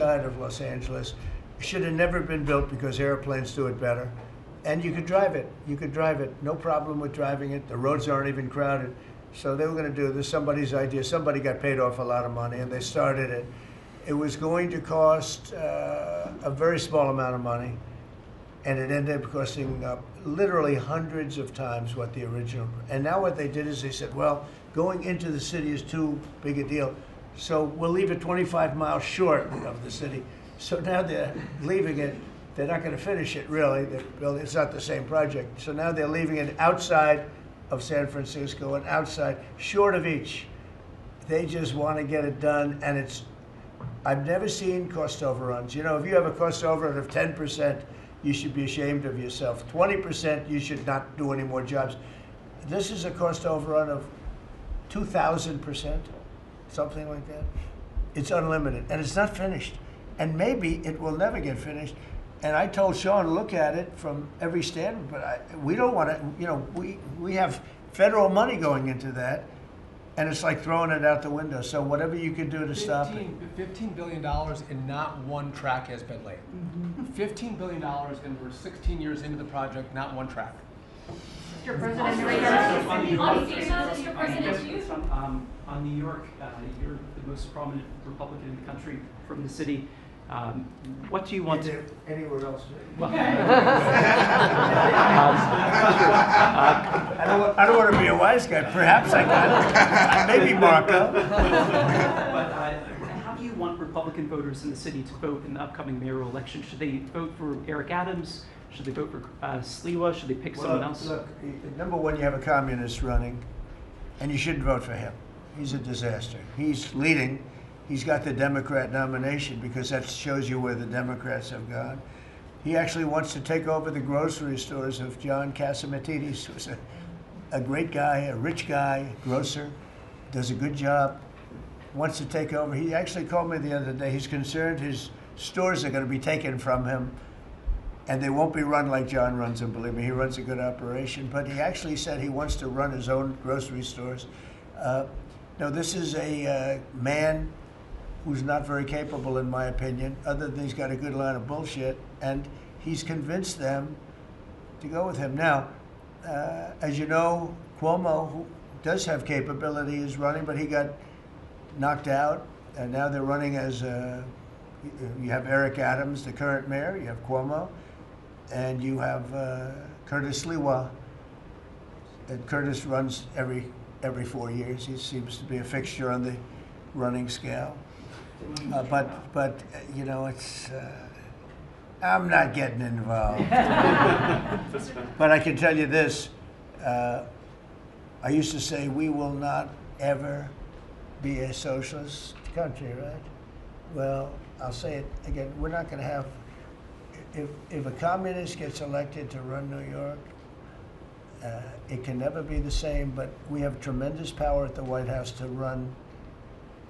side of Los Angeles. It should have never been built because airplanes do it better. And you could drive it. You could drive it. No problem with driving it. The roads aren't even crowded. So they were going to do this. Somebody's idea. Somebody got paid off a lot of money, and they started it. It was going to cost a very small amount of money, and it ended up costing literally hundreds of times what the original. And now what they did is they said, well, going into the city is too big a deal, so we'll leave it 25 miles short of the city. So now they're leaving it. They're not going to finish it, really. It's not the same project. So now they're leaving it outside of San Francisco and outside, short of each. They just want to get it done, and it's, I've never seen cost overruns. You know, if you have a cost overrun of 10%, you should be ashamed of yourself. 20%, you should not do any more jobs. This is a cost overrun of 2,000%, something like that. It's unlimited, and it's not finished. And maybe it will never get finished. And I told Sean, look at it from every standpoint, but we don't want to, you know, we have federal money going into that, and it's like throwing it out the window. So whatever you can do to stop it. $15 billion and not one track has been laid. $15 billion, and we're 16 years into the project, not one track. Mr. President, on New York, you're the most prominent Republican in the country from the city. What do you want to... Anywhere else? Well, I don't want to be a wise guy. Perhaps I can. Maybe Marco. But how do you want Republican voters in the city to vote in the upcoming mayoral election? Should they vote for Eric Adams? Should they vote for Sliwa? Should they pick someone else? Look, number one, you have a communist running, and you shouldn't vote for him. He's a disaster. He's leading. He's got the Democrat nomination because that shows you where the Democrats have gone. He actually wants to take over the grocery stores of John Catsimatidis, who's a great guy, a rich guy, grocer, does a good job, wants to take over. He actually called me the other day. He's concerned his stores are going to be taken from him, and they won't be run like John runs them. Believe me, he runs a good operation. But he actually said he wants to run his own grocery stores. No, this is a man who's not very capable, in my opinion, other than he's got a good line of bullshit, and he's convinced them to go with him. Now, as you know, Cuomo, who does have capability, is running, but he got knocked out, and now they're running as, you have Eric Adams, the current mayor, you have Cuomo, and you have Curtis Sliwa. And Curtis runs every 4 years. He seems to be a fixture on the running scale. But you know, it's I'm not getting involved. But I can tell you this: I used to say we will not ever be a socialist country, right? Well, I'll say it again: we're not going to have. If a communist gets elected to run New York, it can never be the same. But we have tremendous power at the White House to run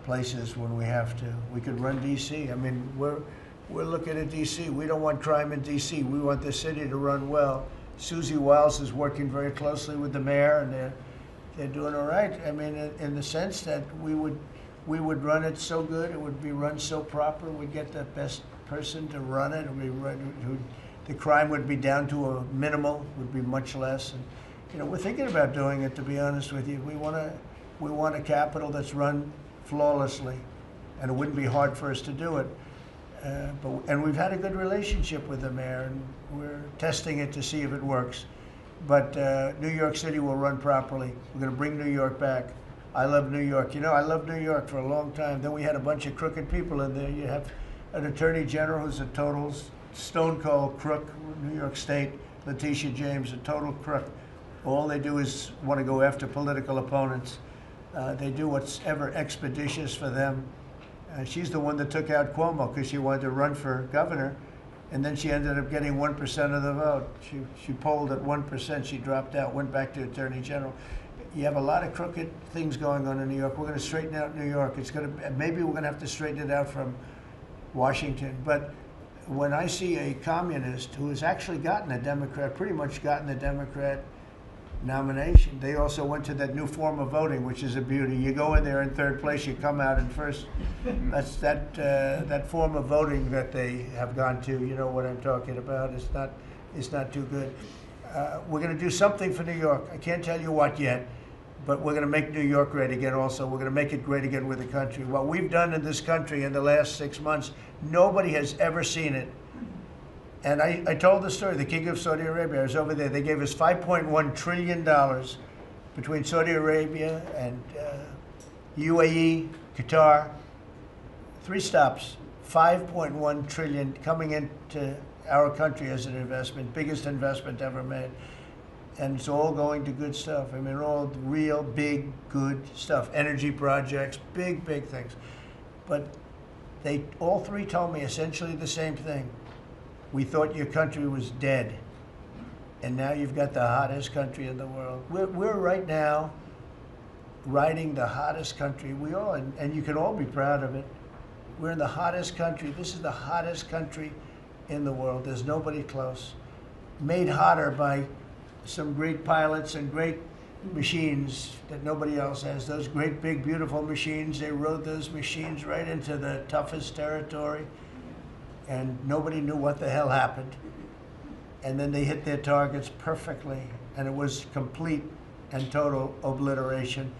places when we have to. We could run D.C. I mean, we're looking at D.C. We don't want crime in D.C. We want the city to run well. Susie Wiles is working very closely with the mayor, and they're doing all right. I mean, in the sense that we would run it so good, it would be run so proper. We'd get the best person to run it. The crime would be down to a minimal, would be much less. And you know, we're thinking about doing it. To be honest with you, we want a capital that's run flawlessly, and it wouldn't be hard for us to do it. And we've had a good relationship with the mayor, and we're testing it to see if it works. But New York City will run properly. We're going to bring New York back. I love New York. You know, I loved New York for a long time. Then we had a bunch of crooked people in there. You have an attorney general who's a total stone cold crook, New York State, Letitia James, a total crook. All they do is want to go after political opponents. They do what's ever expeditious for them. She's the one that took out Cuomo because she wanted to run for governor, and then she ended up getting 1% of the vote. She polled at 1%. She dropped out, went back to attorney general. You have a lot of crooked things going on in New York. We're going to straighten out New York. Maybe we're going to have to straighten it out from Washington. But when I see a communist who has actually gotten a Democrat, pretty much gotten a Democrat nomination, they also went to that new form of voting, which is a beauty. You go in there in third place, you come out in first. That's that form of voting that they have gone to. You know what I'm talking about. It's not too good. We're going to do something for New York. I can't tell you what yet, but we're going to make New York great again also. We're going to make it great again with the country. What we've done in this country in the last 6 months, nobody has ever seen it. And I told the story, the King of Saudi Arabia, I was over there. They gave us $5.1 trillion between Saudi Arabia and UAE, Qatar. 3 stops, $5.1 trillion coming into our country as an investment, biggest investment ever made. And it's all going to good stuff. I mean, all real, big, good stuff. Energy projects, big, big things. But they all 3 told me essentially the same thing. We thought your country was dead, and now you've got the hottest country in the world. We're right now riding the hottest country. We all, and you can all be proud of it. We're in the hottest country. This is the hottest country in the world. There's nobody close. Made hotter by some great pilots and great machines that nobody else has. Those great, big, beautiful machines, they rode those machines right into the toughest territory. And nobody knew what the hell happened. And then they hit their targets perfectly, and it was complete and total obliteration.